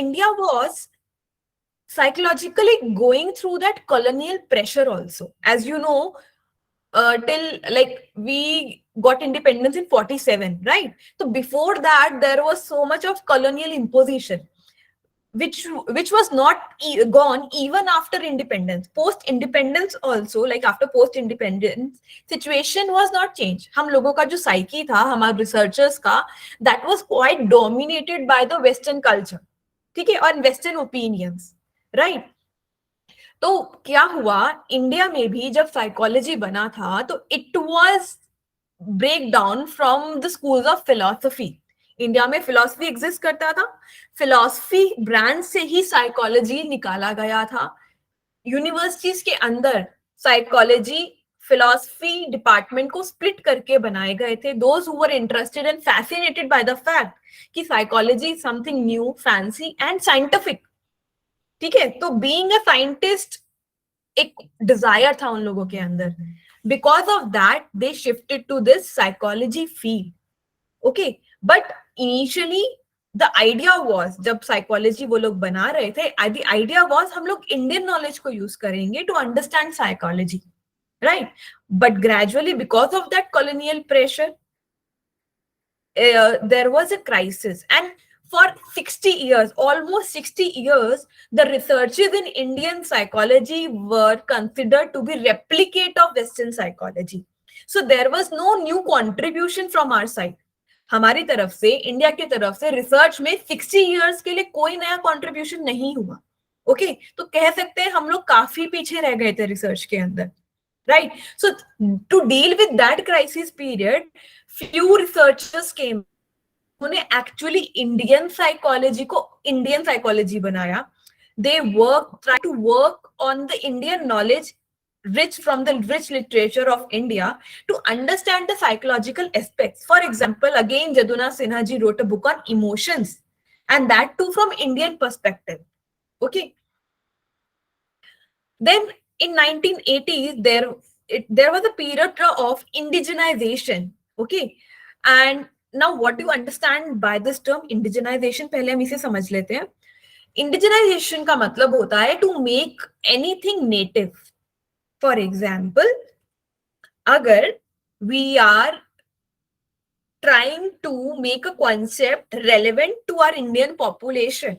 India was psychologically going through that colonial pressure also, as you know, till like we got independence in 47, right? So before that there was so much of colonial imposition, which was not gone even after independence. Post independence also, like after post independence, situation was not changed. हम लोगों का जो psyche था, हमारे researchers का, that was quite dominated by the western culture, ठीक है, और western opinions, right? तो क्या हुआ, इंडिया में भी जब साइकोलॉजी बना था तो it was break down from the schools of philosophy. India में फिलोसफी एग्जिस्ट करता था, फिलोसफी ब्रांच से ही साइकोलॉजी निकाला गया था. यूनिवर्सिटीज के अंदर साइकोलॉजी फिलोसफी डिपार्टमेंट को स्प्लिट करके बनाए गए थे. Those who were interested and fascinated by the fact कि psychology is something new, fancy and scientific. ठीक है, तो बीइंग अ साइंटिस्ट एक डिजायर था उन लोगों के अंदर. Because of that they shifted to this psychology field. Okay, but initially the idea was, जब साइकोलॉजी वो लोग बना रहे थे, द आइडिया वाज हम लोग इंडियन नॉलेज को यूज करेंगे to understand psychology, right? But gradually because of that colonial pressure there was a crisis, and for 60 years, almost 60 years, the researches in Indian psychology were considered to be replicate of Western psychology. So there was no new contribution from our side. हमारी तरफ से, India की तरफ से research में 60 years के लिए कोई नया कंट्रीब्यूशन नहीं हुआ. ओके, तो कह सकते हैं हम लोग काफी पीछे रह गए थे रिसर्च के अंदर, right? So to deal with that crisis period, few researchers came. उन्होंने एक्चुअली इंडियन साइकोलॉजी को इंडियन साइकोलॉजी बनाया. They try to work on the Indian knowledge rich from the rich literature of India to understand the psychological aspects. For example, again, Jaduna Sinha ji wrote a book on emotions, and that too from Indian perspective. Okay. Then in 1980s, there was a period of indigenization. Okay. And now what do you understand by this term indigenization? पहले हम इसे समझ लेते हैं. Indigenization का मतलब होता है to make anything native. For example, अगर we are trying to make a concept relevant to our Indian population,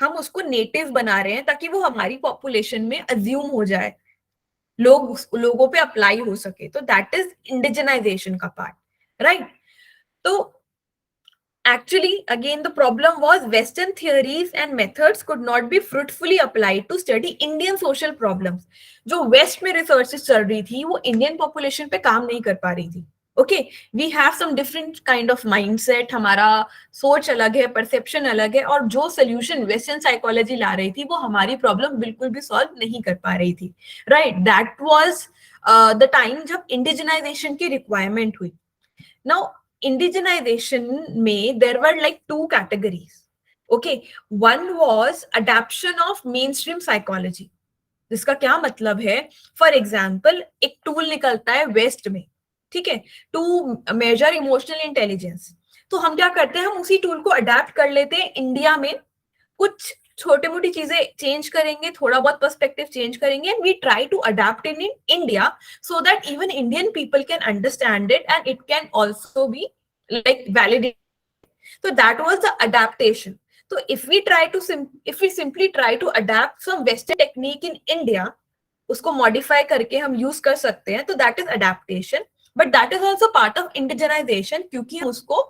हम उसको नेटिव बना रहे हैं ताकि वो हमारी पॉपुलेशन में अज्यूम हो जाए, लोगों पे अप्लाई हो सके. तो दैट इज इंडिजिनाइजेशन का पार्ट, राइट? तो actually again the problem was Western theories and methods could not be fruitfully applied to study Indian social problems. जो वेस्ट में रिसर्चेस चल रही थी वो इंडियन पॉपुलेशन पे काम नहीं कर पा रही थी. Okay, we have some different kind of mindset, हमारा सोच अलग है, परसेप्शन अलग है, और जो सोल्यूशन वेस्टर्न साइकोलॉजी ला रही थी वो हमारी प्रॉब्लम बिल्कुल भी सॉल्व नहीं कर पा रही थी, right? That was the time जब इंडिजिनाइजेशन की रिक्वायरमेंट हुई. नाउ indigenization में there were like two categories. Okay, one was adaptation of mainstream psychology. जिसका क्या मतलब है? फॉर एग्जाम्पल एक टूल निकलता है वेस्ट में, ठीक है, टू मेजर इमोशनल इंटेलिजेंस. तो हम क्या करते हैं, हम उसी टूल को अडेप्ट कर लेते हैं इंडिया में, कुछ छोटे मोटी चीजें चेंज करेंगे, थोड़ा बहुत पर्सपेक्टिव चेंज करेंगे, and we try to adapt in India so that even Indian people can understand it and it can also be like validate. So that was the adaptation. So if we simply try to adapt some Western technique in India, उसको modify करके हम use कर सकते हैं, तो that is adaptation. But that is also part of indigenization, क्योंकि हम उसको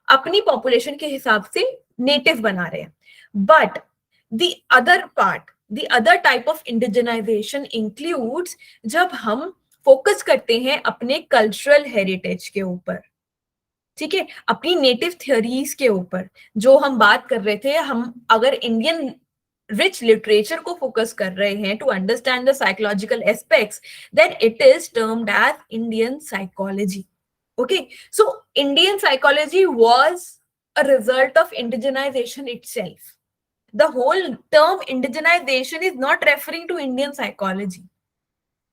अपनी population के हिसाब से native बना रहे हैं. But the other type of indigenization includes जब हम focus करते हैं अपने cultural heritage के ऊपर, ठीक है, अपनी नेटिव थ्योरीज के ऊपर. जो हम बात कर रहे थे, हम अगर इंडियन रिच लिटरेचर को फोकस कर रहे हैं to understand the psychological aspects, then it is termed as Indian psychology. Okay, so Indian psychology was a result of indigenization itself. The whole term indigenization is not referring to Indian psychology.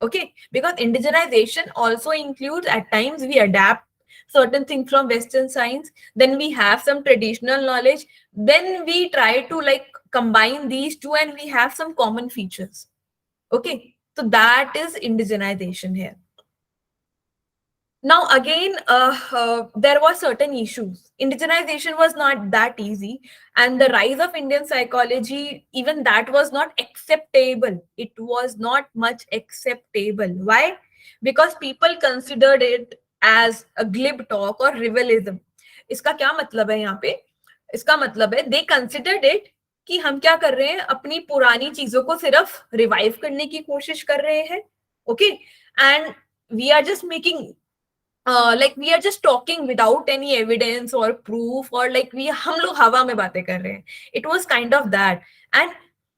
Okay, because indigenization also includes at times we adapt certain things from Western science, then we have some traditional knowledge, then we try to like combine these two and we have some common features. Okay, so that is indigenization here. Now again, there were certain issues. Indigenization was not that easy, and the rise of Indian psychology, even that was not acceptable. It was not much acceptable. Why? Because people considered it as a glib talk or rivalism. इसका क्या मतलब है यहाँ पे? इसका मतलब है they considered it कि हम क्या कर रहे हैं, अपनी पुरानी चीजों को सिर्फ रिवाइव करने की कोशिश कर रहे हैं. Okay, and we are just making like we are just talking without any evidence or proof, or like we हम लोग हवा में बातें कर रहे हैं. It was kind of that, and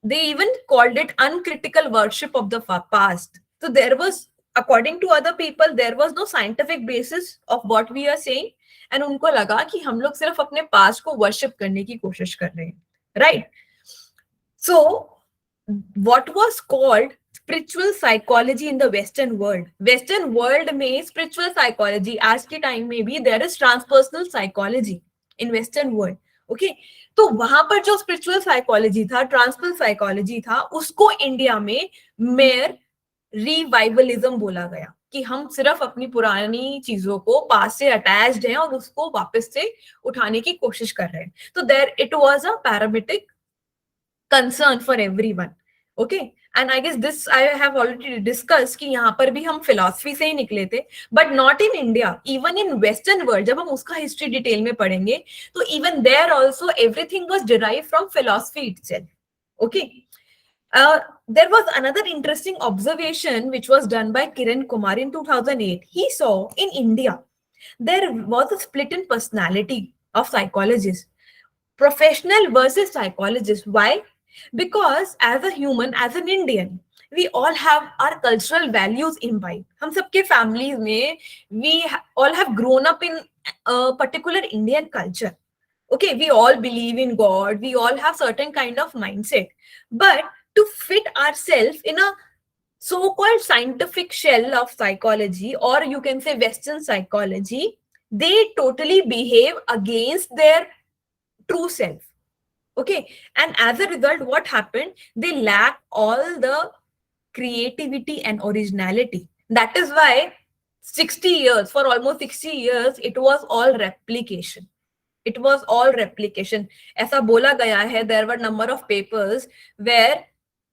they even called it uncritical worship of the past. So there was, according to other people, there was no scientific basis of what we are saying, and उनको लगा कि हम लोग सिर्फ अपने past को worship करने की कोशिश कर रहे हैं, right? So what was called spiritual psychology in the Western world. Western world में spiritual psychology, आज के time में भी there is transpersonal psychology in Western world. Okay, तो वहां पर जो spiritual psychology था, transpersonal psychology था, उसको इंडिया में mere revivalism बोला गया कि हम सिर्फ अपनी पुरानी चीजों को पास से अटैच्ड हैं और उसको वापस से उठाने की कोशिश कर रहे हैं. तो there it was a parametric concern for everyone. Okay, and I guess this I have already discussed कि यहाँ पर भी हम philosophy से ही निकले थे, but not in India, even in Western world. जब हम उसका history detail में पढ़ेंगे, तो even there also everything was derived from philosophy itself. Okay, there was another interesting observation which was done by Kiran Kumar in 2008. He saw in India there was a split in personality of psychologists, professional versus psychologists. Why? Because as a human, as an Indian, we all have our cultural values imbibed. हम सबके families में we all have grown up in a particular Indian culture. Okay, we all believe in God. We all have certain kind of mindset. But to fit ourselves in a so-called scientific shell of psychology, or you can say Western psychology, they totally behave against their true self. Okay, and as a result, what happened? They lack all the creativity and originality. That is why 60 years, for almost 60 years, it was all replication. It was all replication. ऐसा बोला गया है, there were number of papers where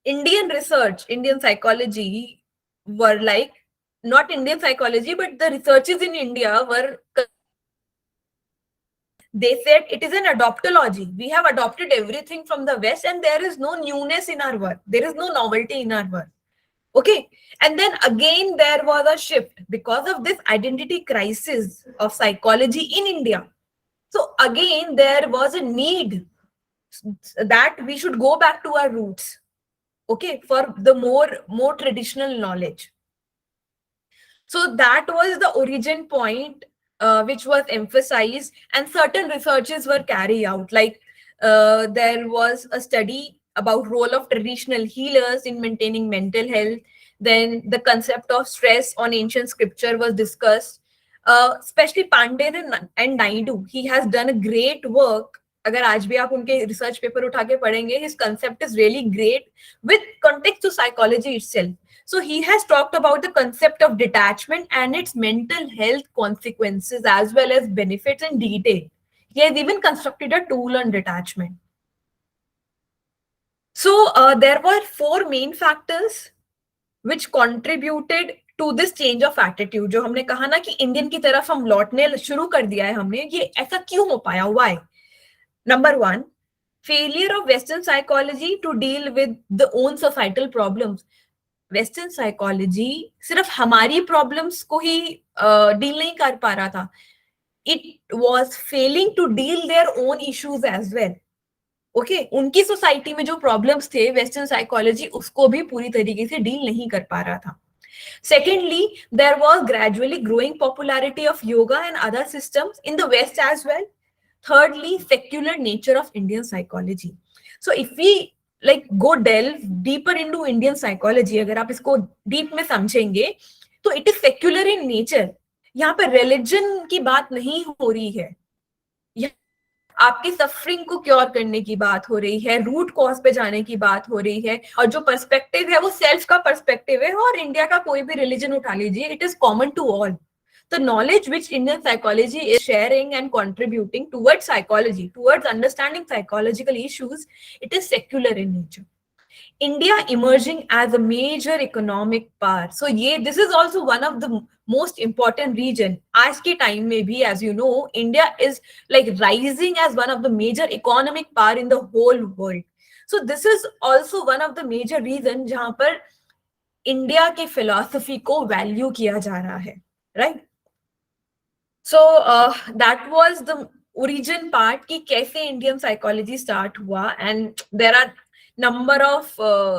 Indian research, Indian psychology were like, not Indian psychology, but the researches in India were, they said it is an adoptology. We have adopted everything from the West and there is no newness in our work. There is no novelty in our work. Okay. And then again, there was a shift because of this identity crisis of psychology in India. So again, there was a need that we should go back to our roots. Okay. For the more traditional knowledge. So that was the origin point which was emphasized, and certain researches were carried out. Like there was a study about role of traditional healers in maintaining mental health. Then the concept of stress on ancient scripture was discussed. Especially Pandey and Naidu, he has done a great work. अगर आज भी आप उनके research paper उठा के पढ़ेंगे, his concept is really great with context to psychology itself. So he has talked about the concept of detachment and its mental health consequences as well as benefits in detail. He has even constructed a tool on detachment. So there were 4 main factors which contributed to this change of attitude. जो हमने कहा ना कि Indian की तरफ हम लौटने शुरू कर दिया है हमने, ये ऐसा क्यों हो पाया? Why? Number 1, failure of Western psychology to deal with the own societal problems. Western psychology सिर्फ हमारी प्रॉब्लम्स को ही डील नहीं कर पा रहा था, it was failing to deal their own issues as well. Okay, उनकी सोसाइटी में जो प्रॉब्लम्स थे, वेस्टर्न साइकोलॉजी उसको भी पूरी तरीके से डील नहीं कर पा रहा था. Secondly, there was gradually growing popularity of yoga and other systems in the West as well. Thirdly, secular nature of Indian psychology. So if we like go delve deeper into Indian psychology, अगर आप इसको deep में समझेंगे, तो it is secular in nature. यहाँ पे religion की बात नहीं हो रही है, आपकी सफरिंग को क्योर करने की बात हो रही है, रूट कॉज पे जाने की बात हो रही है, और जो पर्सपेक्टिव है वो सेल्फ का पर्सपेक्टिव है, और इंडिया का कोई भी रिलीजन उठा लीजिए, it is common to all. The knowledge which Indian psychology is sharing and contributing towards psychology, towards understanding psychological issues, it is secular in nature. India emerging as a major economic power. So yeah, this is also one of the most important region. आज के time में भी, as you know, India is like rising as one of the major economic power in the whole world. So this is also one of the major reason जहाँ पर India के philosophy को value किया जा रहा है, right? So that was the origin part कि कैसे Indian psychology start हुआ, and there are number of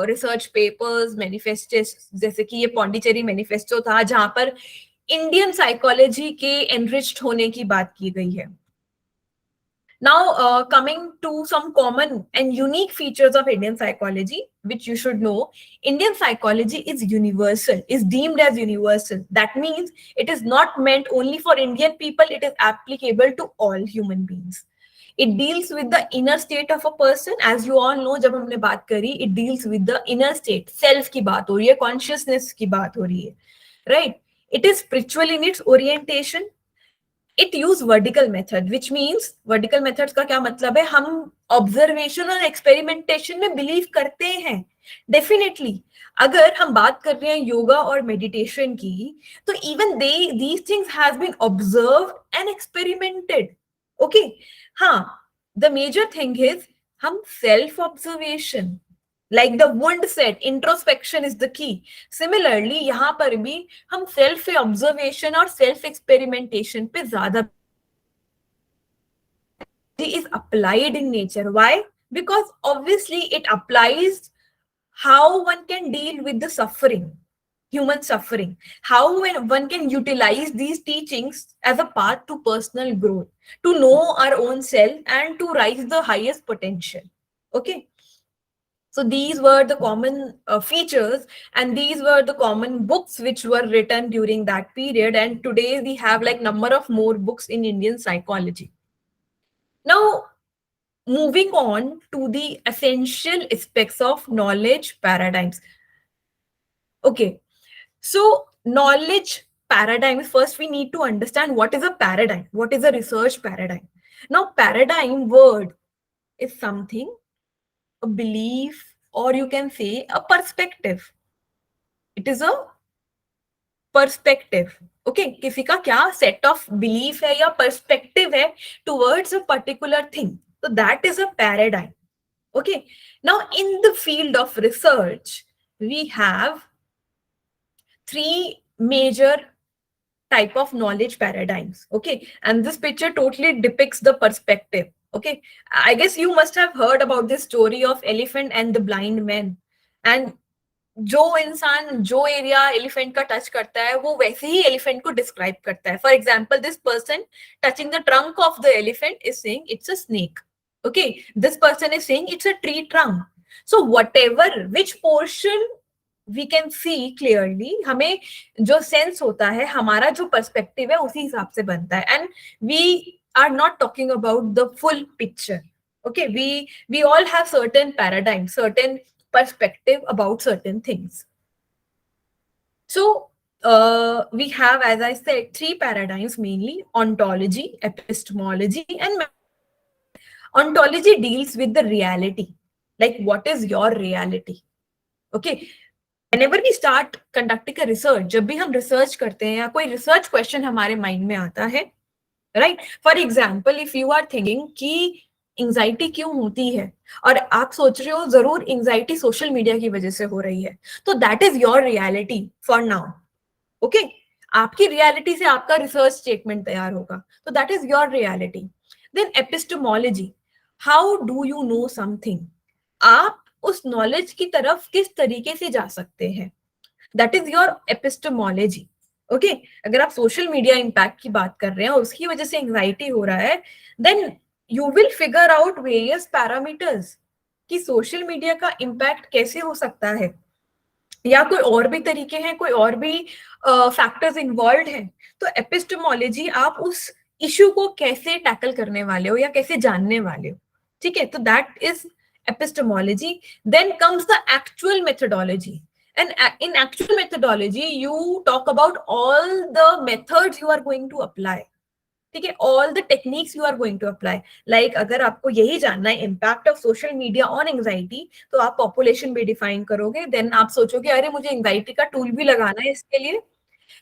research papers, manifestos, जैसे कि ये पौंडीचेरी मैनिफेस्टो था जहां पर इंडियन साइकोलॉजी के एनरिच्ड होने की बात की गई है. Now, coming to some common and unique features of Indian psychology, which you should know, Indian psychology is universal, is deemed as universal. That means it is not meant only for Indian people, it is applicable to all human beings. It deals with the inner state of a person. As you all know, जब हमने बात करी, it deals with the inner state, self की बात हो रही है, consciousness की बात हो रही है, right? It is spiritual in its orientation. It use vertical method, which means vertical methods का क्या मतलब है, हम ऑब्जर्वेशन और एक्सपेरिमेंटेशन में बिलीव करते हैं. डेफिनेटली अगर हम बात कर रहे हैं योगा और मेडिटेशन की, तो even they these things have been observed and experimented. Okay, हाँ, द मेजर थिंग इज हम self observation, like the Wundt said, introspection is the key. Similarly, यहाँ पर भी हम सेल्फ ऑब्जर्वेशन और सेल्फ एक्सपेरिमेंटेशन पे ज्यादा is applied in nature. Why? Because obviously it applies how one can deal with the suffering, human suffering, how one can utilize these teachings as a path to personal growth, to know our own self and to rise the highest potential. Okay. So these were the common features, and these were the common books which were written during that period. And today we have like number of more books in Indian psychology. Now, moving on to the essential aspects of knowledge paradigms. Okay, so knowledge paradigms, first we need to understand what is a paradigm, what is a research paradigm. Now, paradigm word is something, a belief, or you can say a perspective. It is a perspective. Okay, किसी का क्या set of belief है या perspective है towards a particular thing. So that is a paradigm. Okay, now in the field of research, we have three major type of knowledge paradigms. Okay, and this picture totally depicts the perspective. Okay, I guess you must have heard about this story of elephant and the blind man. And जो इंसान जो area elephant का touch करता है वो वैसे ही elephant को describe करता है. For example, this person touching the trunk of the elephant is saying it's a snake. Okay, this person is saying it's a tree trunk. So whatever which portion we can see clearly, हमें जो sense होता है, हमारा जो perspective है उसी हिसाब से बनता है. And we are not talking about the full picture. Okay, we all have certain paradigms, certain perspective about certain things. So we have, as I said, three paradigms mainly: ontology, epistemology, and ontology deals with the reality, like what is your reality. Okay, whenever we start conducting a research, जब भी हम research करते हैं या कोई research question हमारे mind में आता है, right, for example if you are thinking कि एंजाइटी क्यों होती है और आप सोच रहे हो जरूर एंजाइटी सोशल मीडिया की वजह से हो रही है, तो that is your reality for now. Okay, आपकी रियलिटी से आपका रिसर्च स्टेटमेंट तैयार होगा, तो that is your reality. Then epistemology, how do you know something, आप उस नॉलेज की तरफ किस तरीके से जा सकते हैं, that is your epistemology. Okay, अगर आप सोशल मीडिया इम्पैक्ट की बात कर रहे हैं और उसकी वजह से एंजाइटी हो रहा है, then you will figure out various parameters कि सोशल मीडिया का इम्पैक्ट कैसे हो सकता है. या कोई और भी तरीके हैं, कोई और भी फैक्टर्स इन्वॉल्व हैं, तो एपिस्टेमोलॉजी आप उस इश्यू को कैसे टैकल करने वाले हो या कैसे जानने वाले हो, ठीक है, तो that is epistemology. Then comes the actual methodology. And in actual methodology, you talk about all the methods you are going to apply. ठीक है, all the techniques you are going to apply. Like अगर आपको यही जानना है impact of social media on anxiety, तो आप population भी डिफाइन करोगे. देन आप सोचोगे अरे मुझे एंग्जाइटी का टूल भी लगाना है, इसके लिए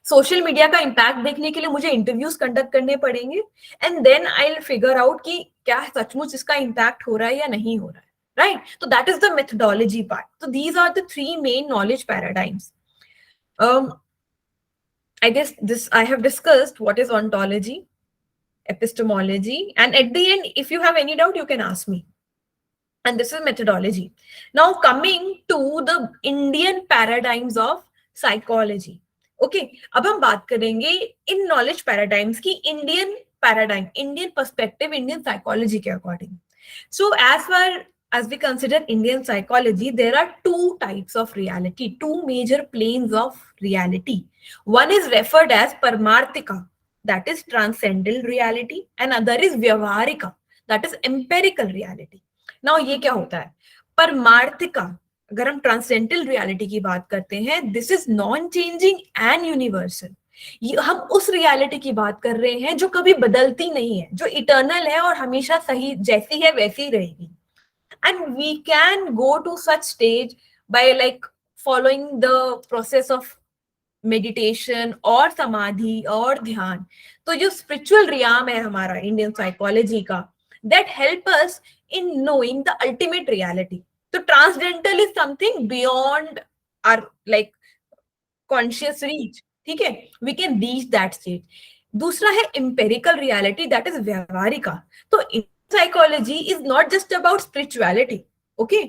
सोशल मीडिया का इम्पैक्ट देखने के लिए मुझे इंटरव्यूज कंडक्ट करने पड़ेंगे. And then I will figure out कि क्या सचमुच इसका इम्पैक्ट हो रहा है या नहीं हो रहा है. राइट, तो that is the methodology part. तो these are the three main knowledge paradigms. I guess this I have discussed what is ontology, epistemology, and at the end, if you have any doubt, you can ask me. And this is methodology. Now coming to the Indian paradigms of psychology. Okay, अब हम बात करेंगे in knowledge paradigms की Indian paradigm, Indian perspective, Indian psychology के according. So as we consider Indian psychology, there are two types of reality, two major planes of reality. One is referred as Paramarthika, that is transcendental reality, and other is Vyavaharika, that is empirical reality. Now ये क्या होता है? परमार्थिका, अगर हम transcendental reality की बात करते हैं, this is non changing and universal. हम उस रियलिटी की बात कर रहे हैं जो कभी बदलती नहीं है, जो इटर्नल है और हमेशा सही जैसी है वैसी ही रहेगी. And we can go to such stage by like following the process of meditation और समाधि और ध्यान. तो जो स्पिरिचुअल रियाम है हमारा इंडियन साइकोलॉजी का, that help us in knowing the ultimate reality. So transcendental is something beyond our like conscious reach. ठीक है, we can reach that state. दूसरा है empirical reality, that is व्यवहारिका. तो psychology is not just about spirituality. Okay,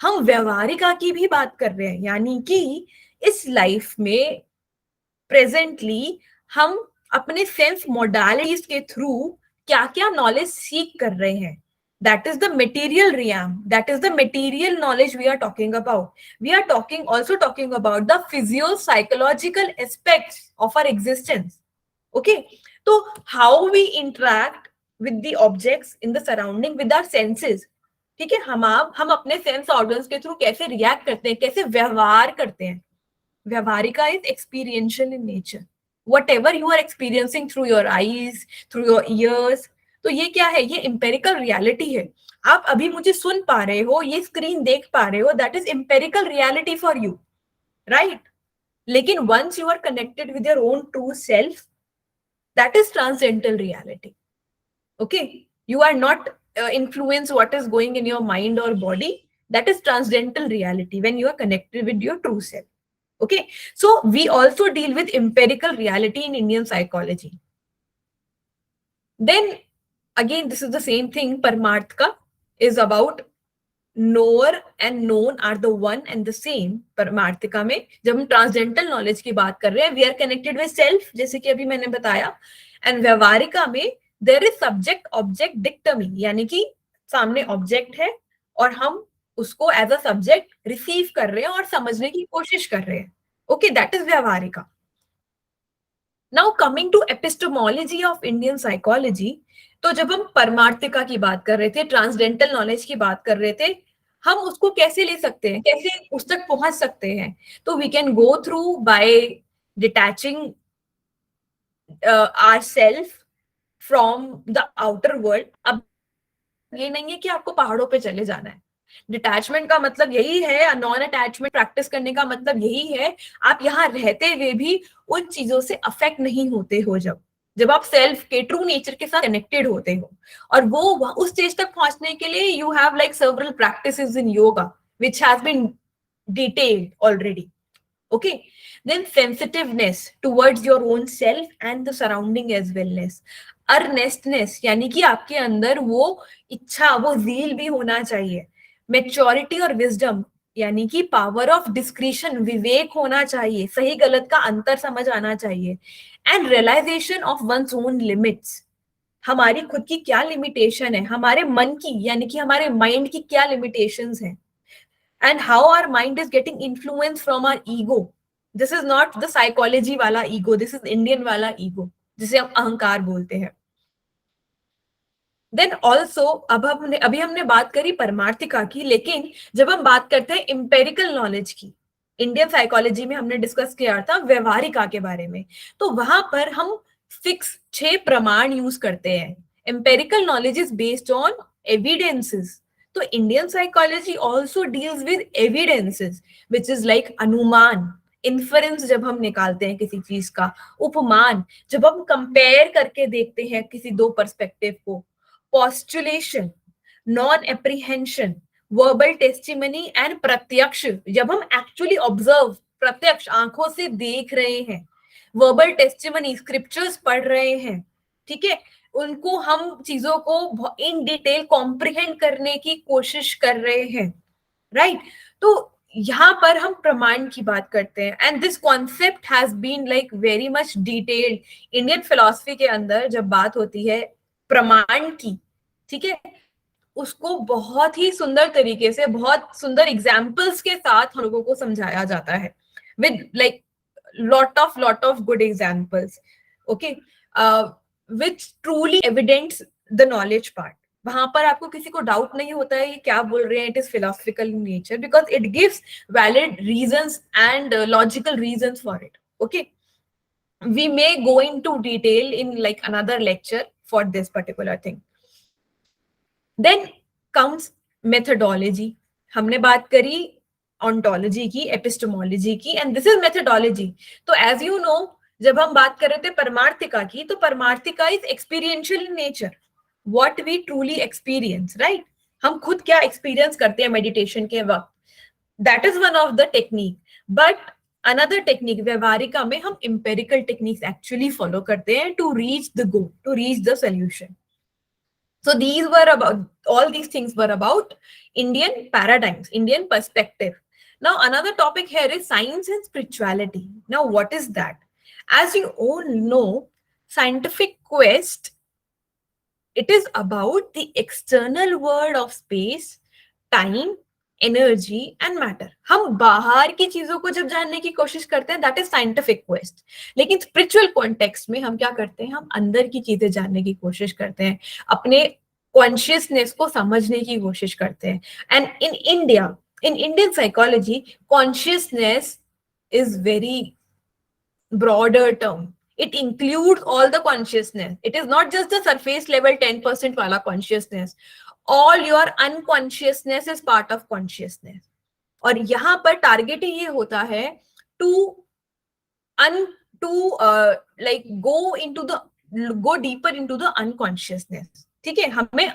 हम व्यवहारिका की भी बात कर रहे हैं, यानी कि इस लाइफ में प्रेजेंटली हम अपने सेंस मोडालिटीज के थ्रू क्या क्या नॉलेज सीख कर रहे हैं. That is the material realm, that is the material knowledge we are talking about. We are talking also talking about the physio psychological aspects of our existence. Okay, तो how we interact with the objects in the surrounding with our senses. ठीक है, हम अपने sense organs के through कैसे react करते हैं, कैसे व्यवहार करते हैं. Vyavaharika is experiential in nature. Whatever you are experiencing through your eyes, through your ears, तो ये क्या है? ये empirical reality है. आप अभी मुझे सुन पा रहे हो, ये स्क्रीन देख पा रहे हो, that is empirical reality for you, right? लेकिन once you are connected with your own true self, that is transcendental reality. Okay, you are not influence what is going in your mind or body. That is transcendental reality when you are connected with your true self. Okay, so we also deal with empirical reality in Indian psychology. Then again, this is the same thing. Paramarthika is about knower and known are the one and the same. Paramarthika में जब हम transcendental knowledge की बात कर रहे हैं, we are connected with self, जैसे कि अभी मैंने बताया. And व्यवहारिका में there is subject object dichotomy, यानी कि सामने ऑब्जेक्ट है और हम उसको एज अ सब्जेक्ट रिसीव कर रहे हैं और समझने की कोशिश कर रहे हैं. ओके, दैट इज व्यवहारिका. Now coming to epistemology of Indian psychology, तो जब हम परमार्थिका की बात कर रहे थे, ट्रांसडेंटल नॉलेज की बात कर रहे थे, हम उसको कैसे ले सकते हैं, कैसे उस तक पहुंच सकते हैं? तो we can go through by detaching our self from the outer world. अब ये नहीं है कि आपको पहाड़ों पे चले जाना है. डिटैचमेंट का मतलब यही है, नॉन अटैचमेंट प्रैक्टिस करने का मतलब यही है, आप यहाँ रहते हुए भी उन चीजों से अफेक्ट नहीं होते हो. जब आप सेल्फ के ट्रू नेचर के साथ कनेक्टेड होते हो, और वो उस स्टेज तक पहुंचने के लिए you have like several practices in yoga which has been detailed already. Okay, then sensitiveness towards your own self and the surrounding as wellness. Earnestness, यानी कि आपके अंदर वो इच्छा, वो ज़ील भी होना चाहिए. Maturity और wisdom, यानी कि power of discretion, विवेक होना चाहिए, सही गलत का अंतर समझ आना चाहिए. And realization of one's own limits, हमारी खुद की क्या लिमिटेशन है, हमारे मन की यानी कि हमारे माइंड की क्या लिमिटेशंस हैं. and how our mind is getting influence from our ego. This is not the psychology wala ego, this is Indian wala ego, जिसे हम अहंकार बोलते हैं. देन ऑल्सो अब हमने अभी हमने बात करी परमार्थिका की, लेकिन जब हम बात करते हैं इंपेरिकल नॉलेज की, इंडियन साइकोलॉजी में हमने डिस्कस किया था व्यवहारिका के बारे में, तो वहां पर हम फिक्स 6 प्रमाण यूज करते हैं. Empirical knowledge is based on evidences. तो Indian psychology also deals with evidences which is like अनुमान, इन्फरेंस जब हम निकालते हैं किसी चीज का, उपमान जब हम कंपेयर करके देखते हैं किसी दो पर्सपेक्टिव को, postulation, non-apprehension, verbal testimony and प्रत्यक्ष, जब हम actually observe, प्रत्यक्ष आंखों से देख रहे हैं, verbal testimony, scriptures पढ़ रहे हैं, ठीक है, उनको हम चीजों को इन डिटेल कॉम्प्रिहेंड करने की कोशिश कर रहे हैं, राइट? तो यहाँ पर हम प्रमाण की बात करते हैं, and this concept has been like very much detailed Indian philosophy के अंदर. जब बात होती है प्रमाण की, ठीक है, उसको बहुत ही सुंदर तरीके से, बहुत सुंदर एग्जाम्पल्स के साथ हम लोगों को समझाया जाता है, with like lot of good examples, okay, which truly evidence the knowledge part. वहां पर आपको किसी को डाउट नहीं होता है ये क्या बोल रहे हैं, it is philosophical in nature because it gives valid reasons and logical reasons for it. Okay, we may go into detail in like another lecture for this particular thing. Then comes methodology. हमने बात करी ontology की, epistemology की, and this is methodology. तो as you know, जब हम बात कर रहे थे परमार्थिका की, तो परमार्थिका is experiential in nature. What we truly experience, right? हम खुद क्या experience करते हैं meditation के वक्त. That is one of the technique. But another technique, व्यवहारिका में हम empirical techniques actually follow करते हैं to reach the goal, to reach the solution. So these were about, all these things were about Indian paradigms, Indian perspective. Now another topic here is science and spirituality. Now what is that? As you all know, scientific quest, it is about the external world of space, time, energy and matter. हम बाहर की चीजों को जब जानने की कोशिश करते हैं, दैट इज साइंटिफिक क्वेस्ट. लेकिन स्पिरिचुअल कॉन्टेक्स्ट में हम क्या करते हैं, हम अंदर की चीजें जानने की कोशिश करते हैं, अपने कॉन्शियसनेस को समझने की कोशिश करते हैं. And in India, in Indian psychology, consciousness is very broader term. It includes all the consciousness. It is not just the surface level 10% wala consciousness. All your unconsciousness is part of consciousness. और यहाँ पर target ये होता है to go deeper into the unconsciousness. ठीक है, हमें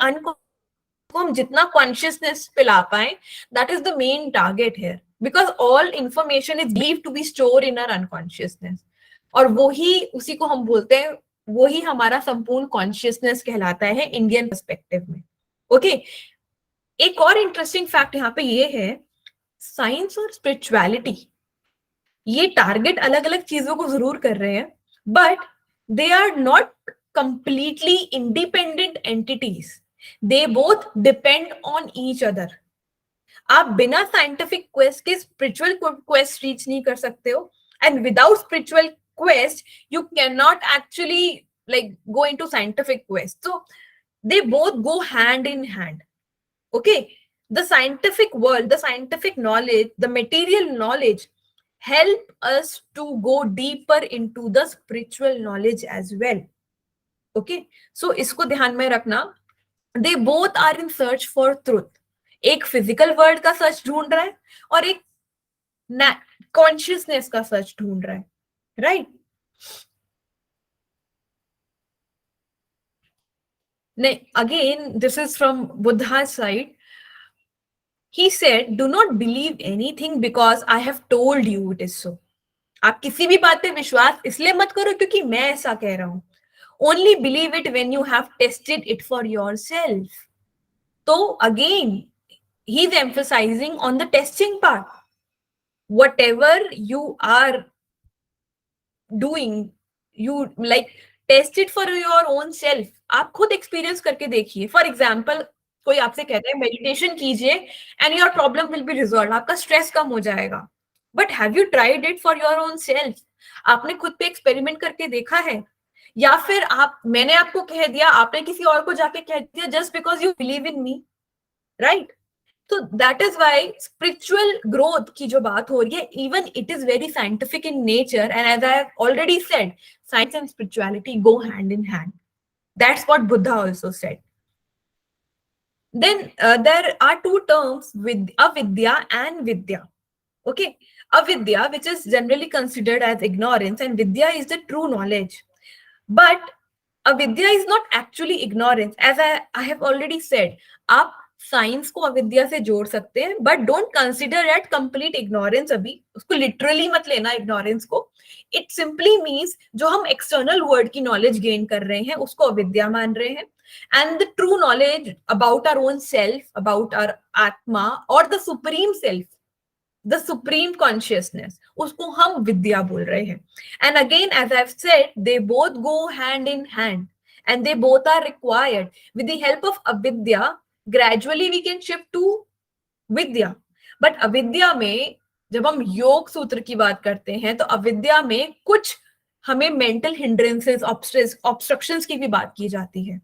को हम जितना कॉन्शियसनेस पे ला पाए, that is the main target here, because all information is believed to be store in our unconsciousness, और वही, उसी को हम बोलते हैं, वही हमारा संपूर्ण कॉन्शियसनेस कहलाता है इंडियन पर्सपेक्टिव में. ओके, एक और इंटरेस्टिंग फैक्ट यहाँ पे ये है, साइंस और स्पिरिचुअलिटी ये टारगेट अलग अलग चीजों को जरूर कर रहे हैं, but they are not completely independent entities. They both depend on each other. आप बिना साइंटिफिक क्वेस्ट के स्पिरिचुअल क्वेस्ट रीच नहीं कर सकते हो, and without spiritual quest you can not actually like go into scientific quest. So they both go hand in hand. Okay, the scientific world, the scientific knowledge, the material knowledge help us to go deeper into the spiritual knowledge as well. Okay, so इसको ध्यान में रखना. They both are in search for truth. एक physical world का सच ढूंढ रहा है और एक कॉन्शियसनेस का सच ढूंढ रहा है, right? Again, this is from Buddha's side. He said, do not believe anything because I have told you it is so. आप किसी भी बात पे विश्वास इसलिए मत करो क्योंकि मैं ऐसा कह रहा हूं. Only believe it when you have tested it for yourself. So again, he's emphasizing on the testing part. Whatever you are doing, you like test it for your own self. आप खुद experience करके देखिए. For example, कोई आपसे कहता है meditation कीजिए and your problem will be resolve, आपका स्ट्रेस कम हो जाएगा, but have you tried it for your own self? आपने खुद पे एक्सपेरिमेंट करके देखा है? या फिर मैंने आपको कह दिया, आपने किसी और को जाके कह दिया just because you believe in me, right? तो that is why spiritual growth की जो बात हो रही है, even it is very scientific in nature, and as I have already said, science and spirituality go hand in hand. That's what Buddha also said. Then there are two terms, with avidya and vidya. Okay, avidya, which is generally considered as ignorance, and vidya is the true knowledge. But avidya is not actually ignorance, as I have already said. आप science को अविद्या से जोड़ सकते हैं, but don't consider at complete ignorance. अभी उसको literally मत लेना इग्नोरेंस को. इट सिंपली मीन्स जो हम एक्सटर्नल वर्ड की नॉलेज गेन कर रहे हैं उसको अविद्या मान रहे हैं, and the true knowledge about our own self, about our atma और the supreme self, the supreme consciousness, उसको हम विद्या बोल रहे हैं. And again as I have said, they both go hand in hand and they both are required. With the help of avidya, gradually we can shift to vidya. But avidya में जब हम योग सूत्र की बात करते हैं तो अविद्या में कुछ हमें मेंटल हिंड्रेंसेस, ऑब्स्ट्रक्शंस की भी बात की जाती है,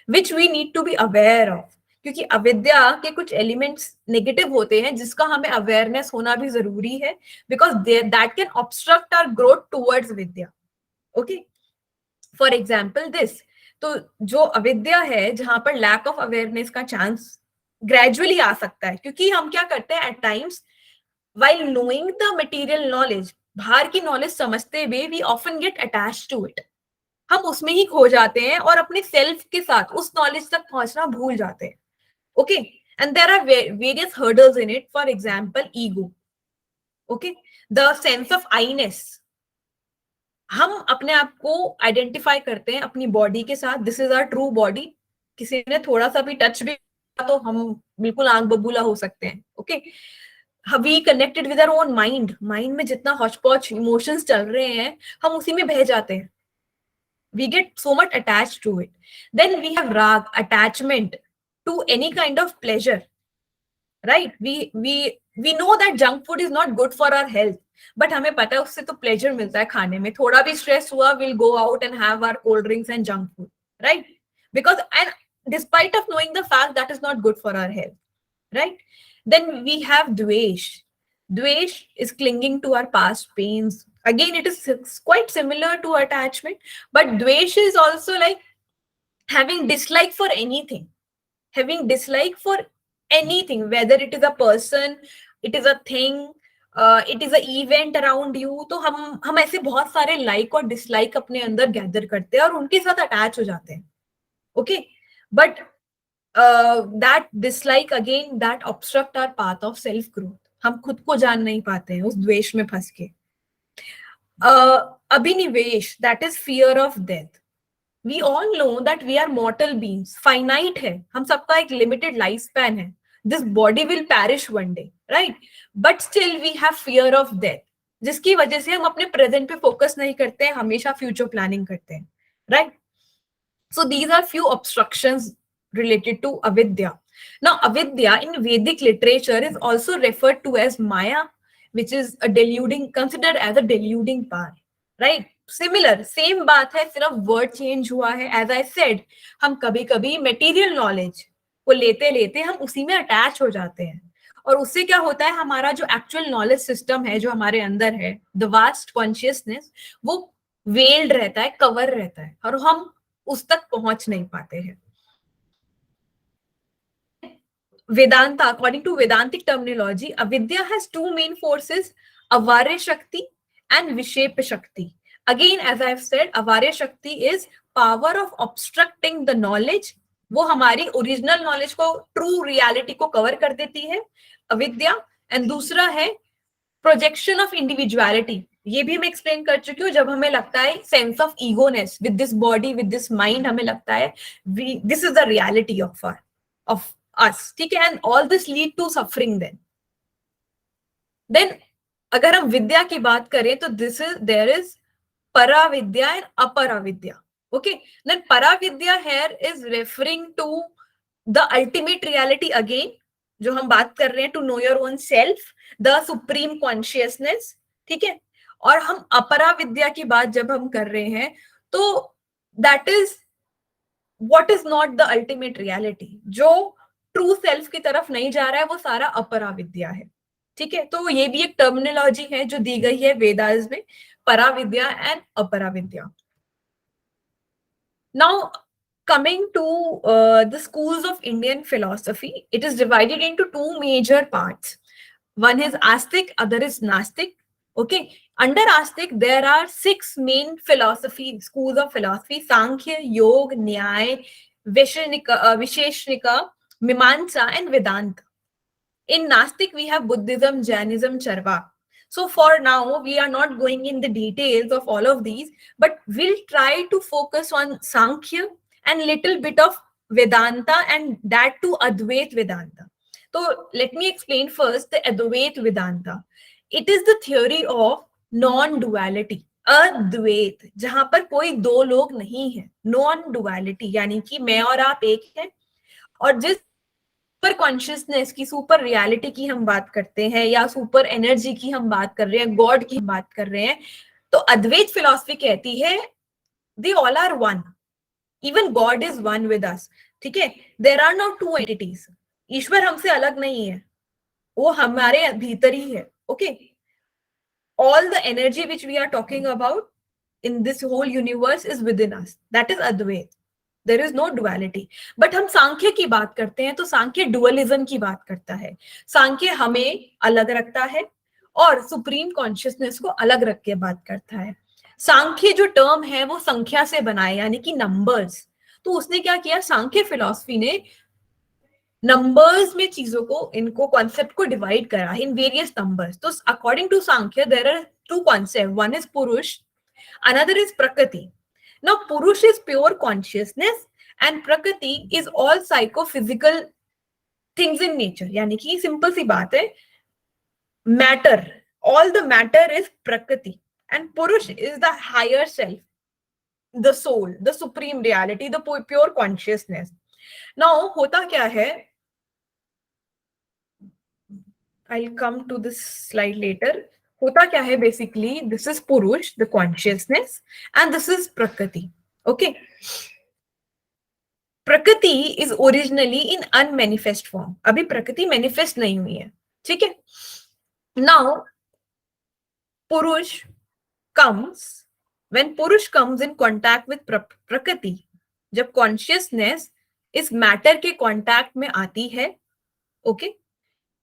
which we need to be aware of. क्योंकि अविद्या के कुछ एलिमेंट्स नेगेटिव होते हैं जिसका हमें अवेयरनेस होना भी जरूरी है, because that can obstruct our growth towards vidya. Okay, for example this. तो जो अविद्या है, जहां पर लैक ऑफ अवेयरनेस का चांस ग्रेजुअली आ सकता है, क्योंकि हम क्या करते हैं at times, while knowing the material knowledge, बाहर की नॉलेज समझते हुए, we often get attached to it. हम उसमें ही खो जाते हैं और अपने सेल्फ के साथ उस नॉलेज तक पहुंचना भूल जाते हैं. Okay, and there are various hurdles in it. For example ego. Okay, the sense of iness. हम अपने आप को आइडेंटिफाई करते हैं अपनी बॉडी के साथ, this is our true body. किसी ने थोड़ा सा भी टच भी तो हम बिल्कुल आंख बबूला हो सकते हैं. Okay, we connected with our own mind. Mind में जितना हॉचपॉच इमोशंस चल रहे हैं, हम उसी में बह जाते हैं. we get so much attached to it. Then we have rag, attachment to any kind of pleasure, right? We know that junk food is not good for our health, but हमें पता है उससे तो pleasure मिलता है खाने में. थोड़ा भी stress हुआ, we'll go out and have our cold drinks and junk food, right? Because, and despite of knowing the fact that is not good for our health, right? Then we have dvesh. Dvesh is clinging to our past pains. Again, it is quite similar to attachment, but dvesh is also like having dislike for anything. Having dislike for anything, whether it is a person, it is a thing, it is an event around you. तो हम ऐसे बहुत सारे like और dislike अपने अंदर gather करते हैं और उनके साथ attach हो जाते हैं. Okay, but that dislike again, that obstruct our path of self growth. हम खुद को जान नहीं पाते हैं उस द्वेष में फंस के. अभिनिवेश, that is fear of death. We all know that we are mortal beings, finite है, हम सबका एक limited lifespan है. This body will perish one day, right? But still we have fear of death, जिसकी वजह से हम अपने present पे focus नहीं करते हैं, हमेशा future planning करते हैं, right? So these are few obstructions related to avidya. Now avidya in Vedic literature is also referred to as Maya, which is a deluding, considered as a deluding power, right? Similar, same बात है, सिर्फ word change हुआ है. As I said, हम कभी कभी material knowledge को लेते लेते हम उसी में attach हो जाते हैं, और उससे क्या होता है, हमारा जो actual knowledge system है जो हमारे अंदर है, the vast consciousness, वो veiled रहता है, cover रहता है, और हम उस तक पहुंच नहीं पाते हैं. Vedanta, according to Vedantic terminology, avidya has two main forces, avarya shakti and vishepa shakti. Again, as I have said, avarya shakti is power of obstructing the knowledge. वो हमारी ओरिजिनल नॉलेज को, ट्रू रियलिटी को cover कर देती है, अविद्या. And दूसरा है प्रोजेक्शन ऑफ इंडिविजुअलिटी. ये भी मैं एक्सप्लेन कर चुकी हूँ. जब हमें लगता है sense of egoness with this body, with this mind, हमें लगता है this is the reality of us, ठीक है, and all this lead to suffering. Then अगर हम विद्या की बात करें तो there is paravidya and aparavidya. Okay, then paravidya here is referring to the ultimate reality again जो हम बात कर रहे हैं, to know your own self, the supreme consciousness, ठीक है। और हम अपरा विद्या की बात जब हम कर रहे हैं तो that is what is not the ultimate reality, जो ट्रू सेल्फ की तरफ नहीं जा रहा है, वो सारा अपरा विद्या है, ठीक है। तो ये भी एक टर्मिनोलॉजी है जो दी गई है वेदास में, परा विद्या एंड अपरा विद्या। Now, coming to the schools of Indian philosophy, it is divided into two major parts. One is Astic, other is Nastic. Okay, under Astic, there are six main schools of philosophy: Sankhya, Yoga, Nyaya, Visheshnika, Mimamsa, and Vedanta. In Nastic, we have Buddhism, Jainism, Charvak. So for now, we are not going in the details of all of these, but we'll try to focus on Sankhya and little bit of Vedanta, and that too Advait Vedanta. So let me explain first the Advait Vedanta. It is the theory of non-duality. अद्वैत, जहां पर कोई दो लोग नहीं है, non duality, यानी कि मैं और आप एक हैं, और जिस सुपर कॉन्शियसनेस की, सुपर रियलिटी की हम बात करते हैं, या सुपर एनर्जी की हम बात कर रहे हैं, गॉड की हम बात कर रहे हैं, तो अद्वैत फिलॉसफी कहती है they all are one, even God is one with us, ठीक है। There are not two entities, ईश्वर हमसे अलग नहीं है, वो हमारे भीतर ही है, okay. All the energy which we are talking about in this whole universe is within us, that is Advaita, there is no duality. But हम सांख्य की बात करते हैं तो सांख्य डुअलिज्म की बात करता है, सांख्य हमें अलग रखता है और सुप्रीम कॉन्शियसनेस को अलग रख के बात करता है। सांख्य जो टर्म है वो संख्या से बना है, यानी कि नंबर्स। तो उसने क्या किया, सांख्य फिलॉसफी ने नंबर्स में चीजों को, इनको कॉन्सेप्ट को डिवाइड करा इन वेरियस नंबर्स। तो according to Sankhya there are two concept, one is purusha, another is prakriti. Now purush is pure consciousness and prakriti is all psychophysical things in nature, यानी कि सिंपल सी बात है, matter, all the matter is prakriti and purush is the higher self, the soul, the supreme reality, the pure consciousness. Now होता क्या है, I'll come to this slide later. होता क्या है, बेसिकली दिस इज पुरुष, the consciousness, and this is प्रकृति, okay. प्रकृति is originally in unmanifest form, अभी प्रकृति मैनिफेस्ट नहीं हुई है, ठीक है। नाउ पुरुष कम्स, व्हेन पुरुष कम्स इन कॉन्टैक्ट विद प्रकृति, जब कॉन्शियसनेस इस मैटर के कॉन्टैक्ट में आती है, ओके,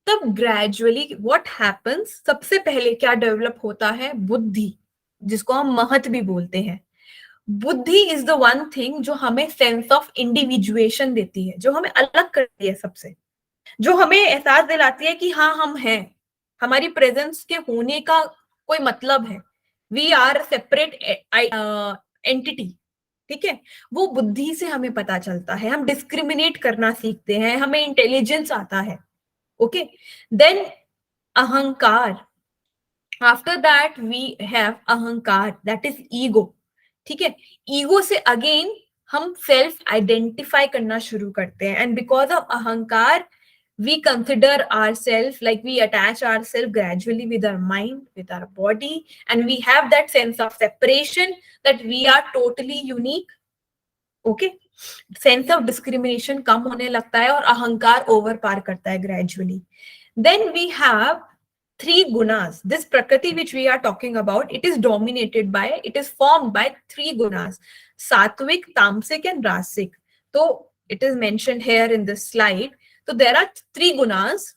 तब ग्रेजुअली व्हाट हैपेंस, सबसे पहले क्या डेवलप होता है, बुद्धि, जिसको हम महत भी बोलते हैं। बुद्धि इज द वन थिंग जो हमें सेंस ऑफ इंडिविजुएशन देती है, जो हमें अलग करती है सबसे, जो हमें एहसास दिलाती है कि हाँ हम हैं, हमारी प्रेजेंस के होने का कोई मतलब है, वी आर सेपरेट एंटिटी, ठीक है। वो बुद्धि से हमें पता चलता है, हम डिस्क्रिमिनेट करना सीखते हैं, हमें इंटेलिजेंस आता है, okay, then ahankar, after that we have ahankar, that is ego, ठीक है। ईगो से अगेन हम सेल्फ आइडेंटिफाई करना शुरू करते हैं, एंड बिकॉज ऑफ अहंकार we consider ourselves, like we attach ourselves gradually with our mind, with our body, and we have that sense of separation that we are totally unique, okay. Sense of discrimination कम होने लगता है और अहंकार over पार करता है gradually. Then we have three gunas. This prakriti which we are talking about, it is dominated by, it is formed by three gunas: sattvic, tamasic, and rasic. So it is mentioned here in this slide. So there are three gunas: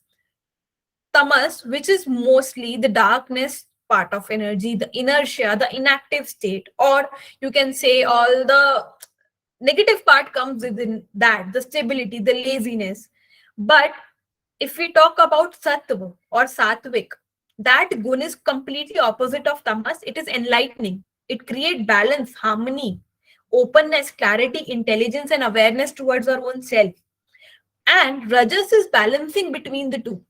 tamas, which is mostly the darkness part of energy, the inertia, the inactive state, or you can say all the negative part comes within that, the stability, the laziness. But if we talk about sattva or sattvic, that gun is completely opposite of tamas. It is enlightening, it creates balance, harmony, openness, clarity, intelligence, and awareness towards our own self. And rajas is balancing between the two,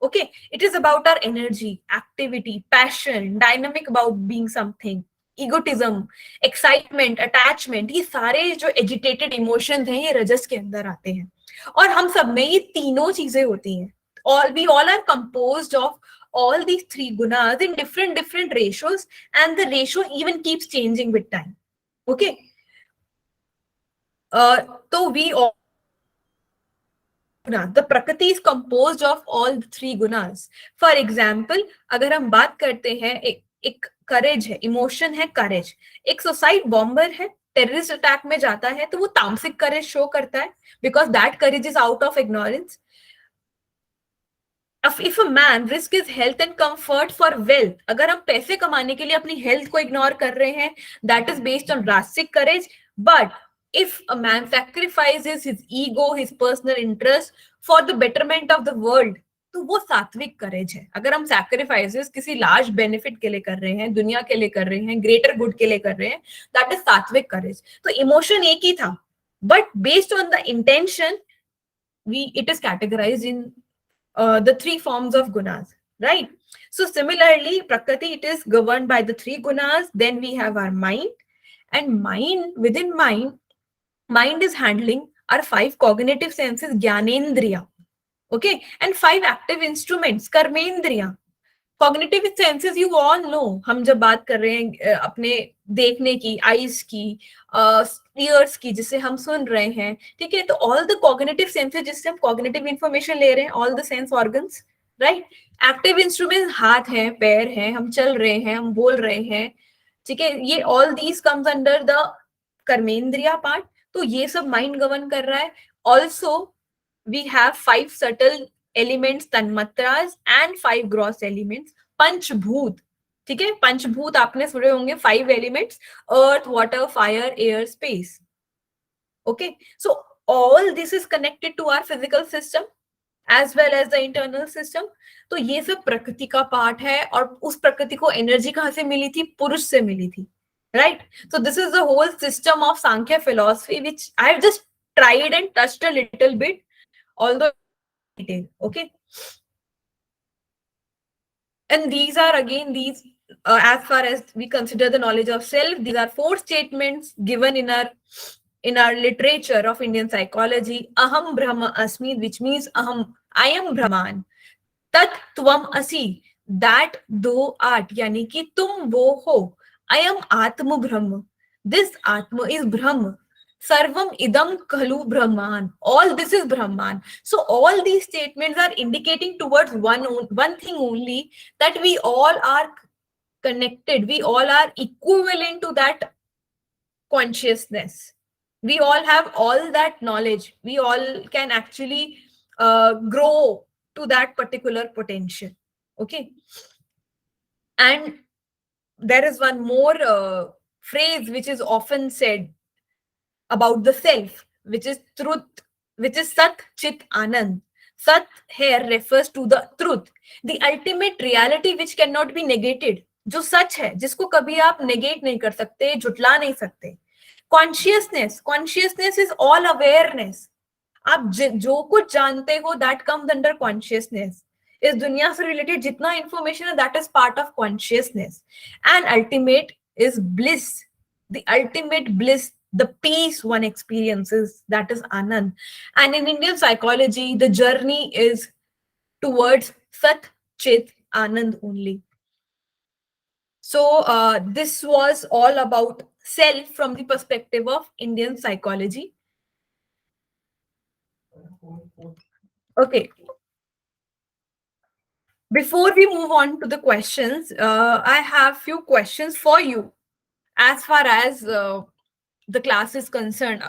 okay. It is about our energy, activity, passion, dynamic about being something, egotism, excitement, attachment, ये सारे जो agitated emotions हैं ये रजस के अंदर आते हैं। और हम सब में ये तीनों चीजें होती हैं. All we all are composed of all these three gunas in different ratios, and the ratio even keeps changing with time. Okay. So we all, the prakriti is composed of all the three gunas. For example, अगर हम बात करते हैं, एक करेज है, emotion है करेज. एक suicide bomber है, टेररिस्ट अटैक में जाता है, तो वो तामसिक करेज शो करता है, because that courage is out of ignorance. If a man risk his health and comfort for wealth, अगर हम पैसे कमाने के लिए अपनी हेल्थ को इग्नोर कर रहे हैं, that is based on राजसिक courage. But if a man sacrifices his ego, his personal interest for the betterment of the world, तो वो सात्विक करेज है. अगर हम सैक्रिफाइसेस किसी लार्ज बेनिफिट के लिए कर रहे हैं, दुनिया के लिए कर रहे हैं, ग्रेटर गुड के लिए कर रहे हैं, दैट इज सात्विक करेज. तो इमोशन एक ही था, but based on the intention it is categorized in the three forms of gunas, right? So similarly, Prakriti, it is governed by the three gunas. Then we have our mind, and within mind is handling our five cognitive senses, Gyanendriya, okay, and five active instruments, Karmendriya. Cognitive senses you all know. हम जब बात कर रहे हैं अपने देखने की, eyes की, ईयर्स की, जिसे हम सुन रहे हैं, ठीक है, तो ऑल द कॉग्निटिव सेंसेस जिससे हम कॉग्निटिव इंफॉर्मेशन ले रहे हैं, all the sense organs, right. Active instrument हाथ हैं, पैर हैं, हम चल रहे हैं, हम बोल रहे हैं, ठीक है, ये all these comes under the karmendriya part. तो ये सब माइंड गवर्न कर रहा है. Also we have five subtle elements, tanmatras, and five gross elements, panchabhuta. ठीक है, पंचभूत आपने सुने होंगे, five elements, earth, water, fire, air, space. Okay, so all this is connected to our physical system as well as the internal system. तो ये सब प्रकृति का पार्ट है, और उस प्रकृति को एनर्जी कहां से मिली थी? पुरुष से मिली थी, right. So this is the whole system of Sankhya philosophy, which I have just tried and touched a little bit, although detail. Okay, and these are again these as far as we consider the knowledge of self, these are four statements given in our literature of Indian psychology. Aham brahma asmi, which means I am brahman. tat tvam asi, that thou art, yani ki tum wo ho. I am atma brahma, this atma is brahma. Sarvam idam khalu brahman, all this is brahman. So all these statements are indicating towards one thing only, that we all are connected, we all are equivalent to that consciousness, we all have all that knowledge, we all can actually grow to that particular potential. Okay, and there is one more phrase which is often said about the self, which is truth, which is Sat Chit Anand. Sat here refers to the truth, the ultimate reality which cannot be negated. जो सच है, जिसको कभी आप negate नहीं कर सकते, झुटला नहीं सकते. Consciousness is all awareness. आप जो कुछ जानते हो, दैट कम्स अंडर कॉन्शियसनेस. इस दुनिया से रिलेटेड जितना इंफॉर्मेशन है, that is part of consciousness. And ultimate is bliss, the ultimate bliss, the peace one experiences, that is Anand. And in Indian psychology, the journey is towards Sat Chit Anand only. So this was all about self from the perspective of Indian psychology. Okay, before we move on to the questions, I have few questions for you as far as the class is concerned.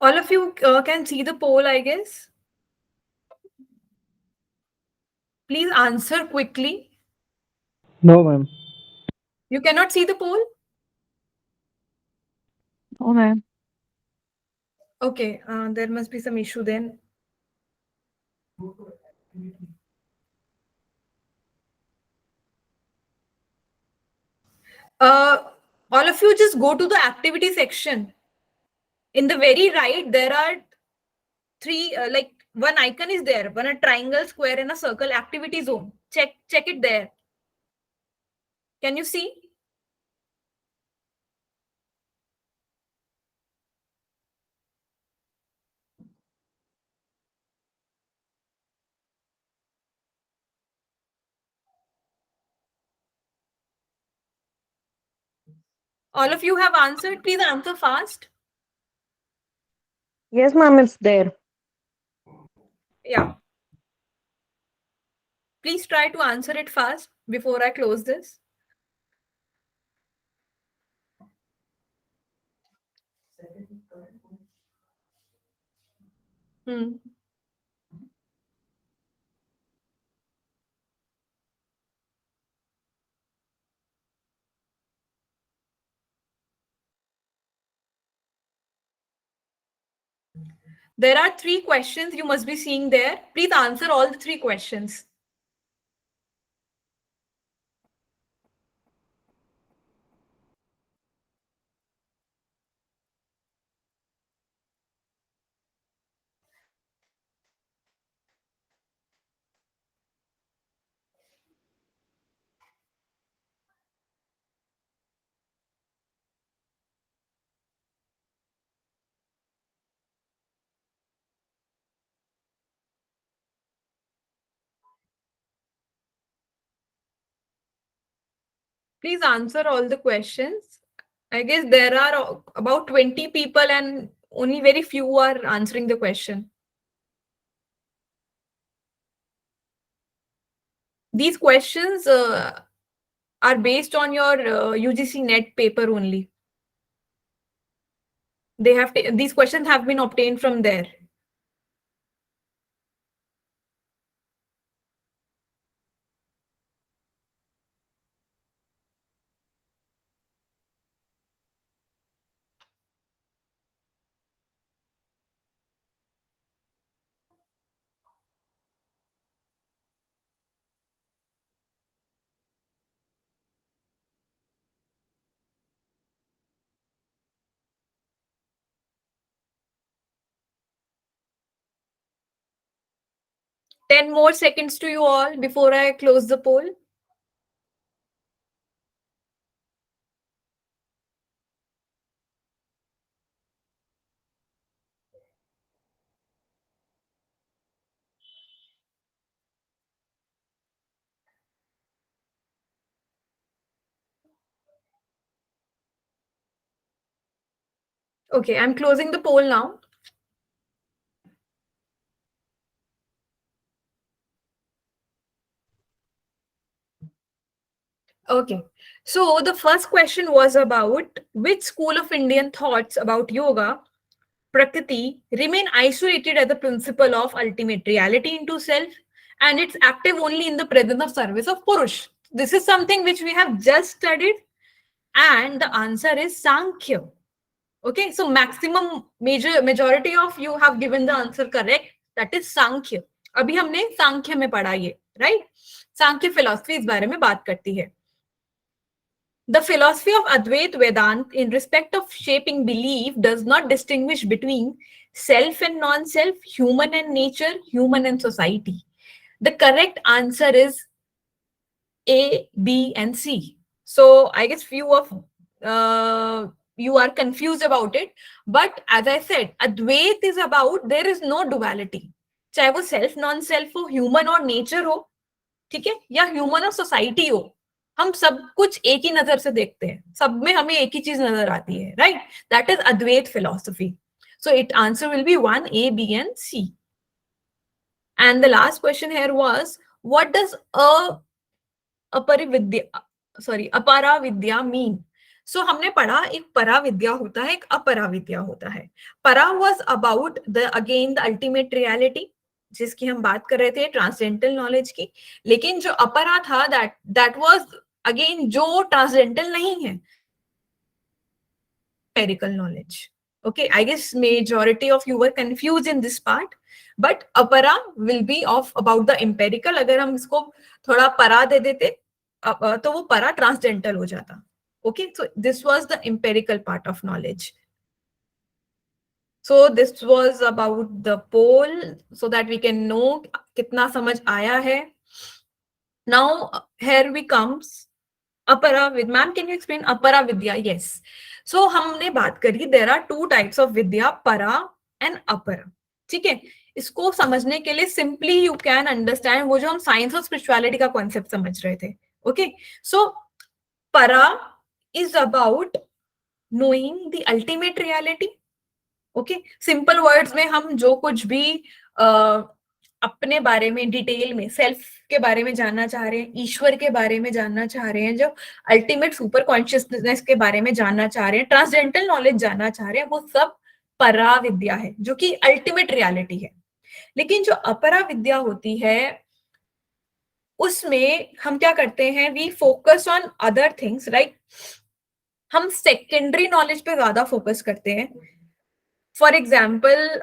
All of you can see the poll, I guess. Please answer quickly. No, ma'am. You cannot see the poll? Oh, ma'am. Okay, there must be some issue then. Uh, all of you just go to the activity section. In the very right, there are three, like one icon is there, one a triangle, square, and a circle activity zone. Check it there. Can you see? All of you have answered. Please answer fast. Yes, ma'am, it's there. Yeah. Please try to answer it fast before I close this. Hmm. There are three questions you must be seeing there. Please answer all the three questions. Please answer all the questions. I guess there are about 20 people and only very few are answering the question. These questions are based on your UGC net paper only. These questions have been obtained from there. Ten more seconds to you all before I close the poll. Okay, I'm closing the poll now. Okay, so the first question was about which school of Indian thoughts about yoga, Prakriti, remain isolated as the principle of ultimate reality into self, and it's active only in the presence of service of Purush. This is something which we have just studied, and the answer is Sankhya. Okay, so majority of you have given the answer correct. That is Sankhya. अभी हमने सांख्य में पढ़ा ये, right? सांख्य philosophy इस बारे में बात करती है. The philosophy of Advait Vedant, in respect of shaping belief, does not distinguish between self and non self, human and nature, human and society. The correct answer is A, B, and C. So I guess few of you are confused about it. But as I said, Advait is about there is no duality. चाहे वो self non self हो, human और nature हो, ठीक है, या human और society हो, हम सब कुछ एक ही नजर से देखते हैं, सब में हमें एक ही चीज नजर आती है, right? That is Advaita philosophy. So it answer will be 1, A, B, and C. And the last question here was, what does aparividya, apara vidya mean? सो हमने पढ़ा एक परा विद्या होता है, एक अपरा विद्या होता है. परा was about the again the ultimate reality, जिसकी हम बात कर रहे थे, ट्रांसडेंटल नॉलेज की. लेकिन जो अपरा था, दैट वाज अगेन जो ट्रांसडेंटल नहीं है, empirical knowledge. Okay, I guess majority of you were confused in this part, but अपरा will be of about the empirical. अगर हम इसको थोड़ा परा दे देते तो वो परा ट्रांसडेंटल हो जाता. Okay, so this was the empirical part of knowledge. So this was about the poll, so that we can know कितना समझ आया है. Now here we comes apara विद. Ma'am can you explain apara vidya? Yes. So हमने बात करी there are two types of vidya, para and अपरा. ठीक है, इसको समझने के लिए सिंपली यू कैन अंडरस्टैंड वो जो हम साइंस और स्पिरिचुअलिटी का कॉन्सेप्ट समझ रहे थे. ओके, सो परा is about knowing the ultimate reality. Okay, simple words में हम जो कुछ भी अपने बारे में डिटेल में, सेल्फ के बारे में जानना चाह रहे हैं, ईश्वर के बारे में जानना चाह रहे हैं, जो अल्टीमेट सुपर कॉन्शियसनेस के बारे में जानना चाह रहे हैं, ट्रांसडेंटल नॉलेज जानना चाह रहे हैं, वो सब परा विद्या है, जो कि अल्टीमेट रियलिटी है. लेकिन जो अपरा विद्या होती है, उसमें हम क्या करते हैं, we focus on other things, right. हम सेकेंडरी नॉलेज पे ज्यादा फोकस करते हैं. फॉर एग्जाम्पल,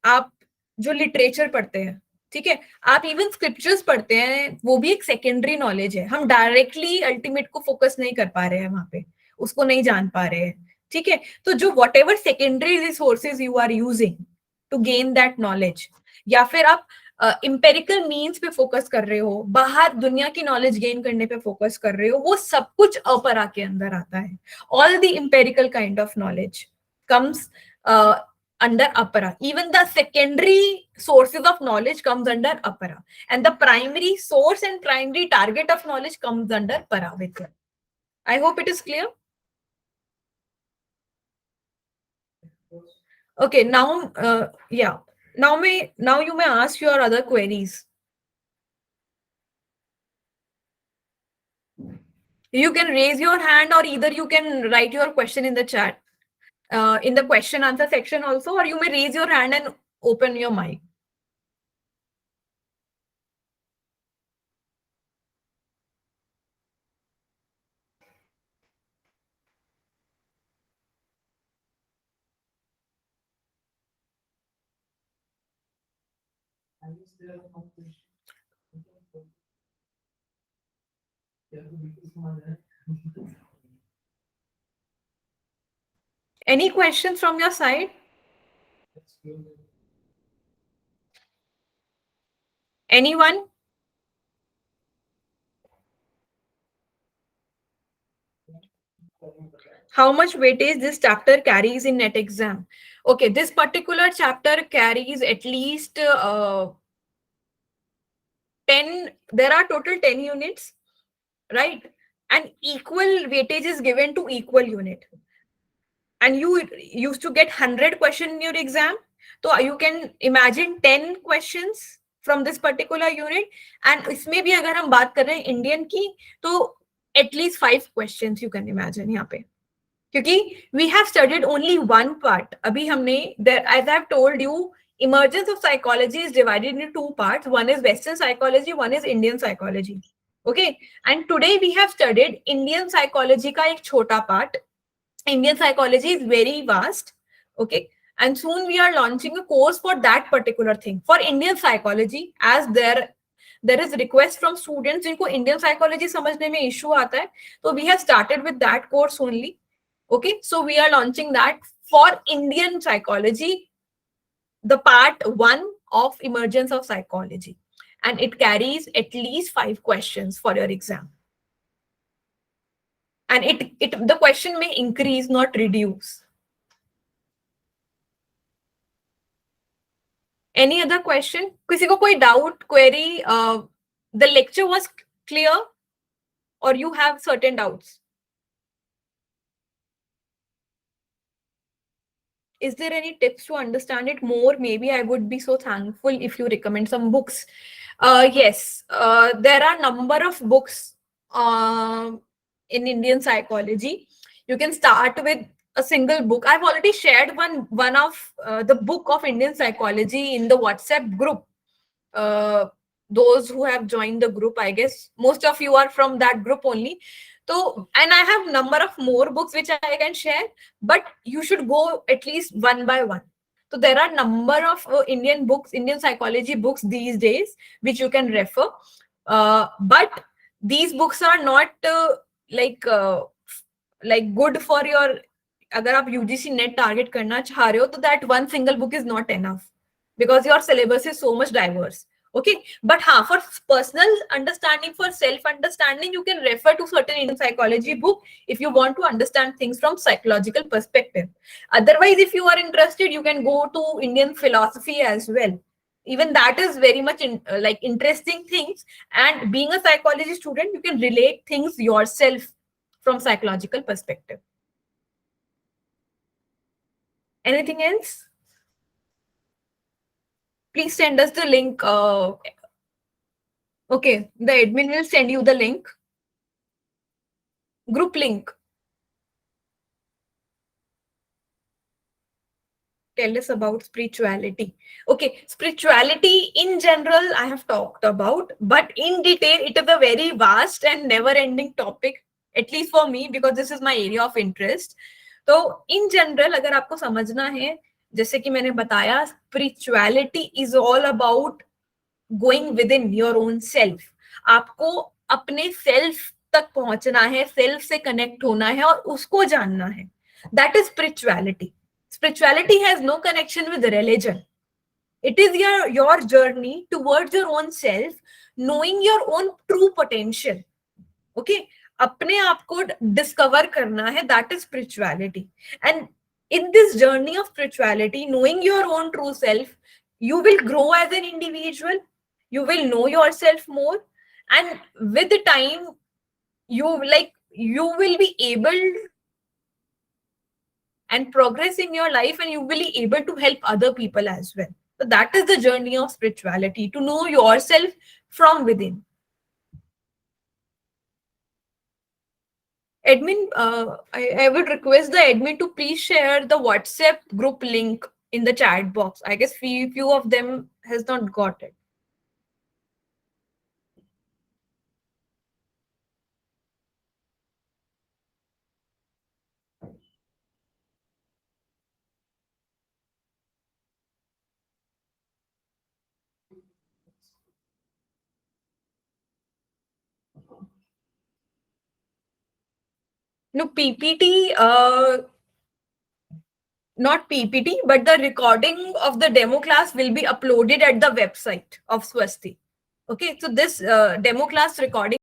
आप जो लिटरेचर पढ़ते हैं, ठीक है, आप इवन स्क्रिप्चर्स पढ़ते हैं, वो भी एक सेकेंडरी नॉलेज है. हम डायरेक्टली अल्टीमेट को फोकस नहीं कर पा रहे हैं वहां पे, उसको नहीं जान पा रहे हैं. ठीक है, तो जो whatever secondary resources you are using to gain that knowledge, या फिर आप इम्पेरिकल मीन्स पे फोकस कर रहे हो, बाहर दुनिया की नॉलेज गेन करने पे फोकस कर रहे हो, वो सब कुछ अपरा के अंदर आता है. All the empirical kind of knowledge comes under apara. Even the secondary sources of knowledge comes under apara, and the primary source and primary target of knowledge comes under para vidya. I hope it is clear. Okay, now yeah, now you may ask your other queries. You can raise your hand, or either you can write your question in the chat, in the question answer section also, or you may raise your hand and open your mic. Any questions from your side? Anyone? How much weightage this chapter carries in net exam? Okay, this particular chapter carries at least 10, there are total 10 units, right? And equal weightage is given to equal unit. And you used to get 100 questions in your exam. So you can imagine 10 questions from this particular unit. And इसमें भी अगर हम बात कर रहे हैं Indian की, तो at least 5 questions you can imagine यहाँ पे. क्योंकि we have studied only one part. अभी हमने, as I have told you, emergence of psychology is divided into two parts. One is Western psychology, one is Indian psychology. Okay, and today we have studied Indian psychology का एक छोटा part. Indian psychology is very vast. Okay, and soon we are launching a course for that particular thing, for Indian psychology, as there is request from students जिनको Indian psychology समझने में issue आता है. So we have started with that course only. Okay, so we are launching that for Indian psychology, the part 1 of emergence of psychology, and it carries at least 5 questions for your exam. And the question may increase, not reduce. Any other question? किसी को कोई doubt, query? The lecture was clear, or you have certain doubts? Is there any tips to understand it more? Maybe I would be so thankful if you recommend some books. Yes, there are number of books in Indian psychology. You can start with a single book. I've already shared one of the book of Indian psychology in the WhatsApp group. uh, those who have joined the group, I guess most of you are from that group only. So, and I have number of more books which I can share, but you should go at least one by one. So there are number of Indian books, Indian psychology books these days which you can refer. But these books are not like uh, like good for your, अगर आप UGC net target करना चाह रहे हो तो that one single book is not enough because your syllabus is so much diverse. Okay, but for personal understanding, for self understanding, you can refer to certain Indian psychology book if you want to understand things from psychological perspective. Otherwise, if you are interested, you can go to Indian philosophy as well. Even that is very much like interesting things, and being a psychology student, you can relate things yourself from psychological perspective. Anything else? Please send us the link. Okay, the admin will send you the link. Group link. Tell us about spirituality. Okay, spirituality in general, I have talked about, but in detail, it is a very vast and never-ending topic, at least for me, because this is my area of interest. तो in general, अगर आपको समझना है, जैसे कि मैंने बताया, spirituality is all about going within your own self. आपको अपने self तक पहुंचना है, self से connect होना है और उसको जानना है. That is spirituality. Spirituality has no connection with religion. It is your journey towards your own self, knowing your own true potential. Okay, अपने आप को discover करना है. That is spirituality. And in this journey of spirituality, knowing your own true self, you will grow as an individual. You will know yourself more, and with the time, you will be able and progress in your life, and you will be able to help other people as well. So that is the journey of spirituality, to know yourself from within. Admin, I would request the admin to please share the WhatsApp group link in the chat box. I guess few of them has not got it. No, PPT, not PPT, but the recording of the demo class will be uploaded at the website of Swasti. Okay, so this demo class recording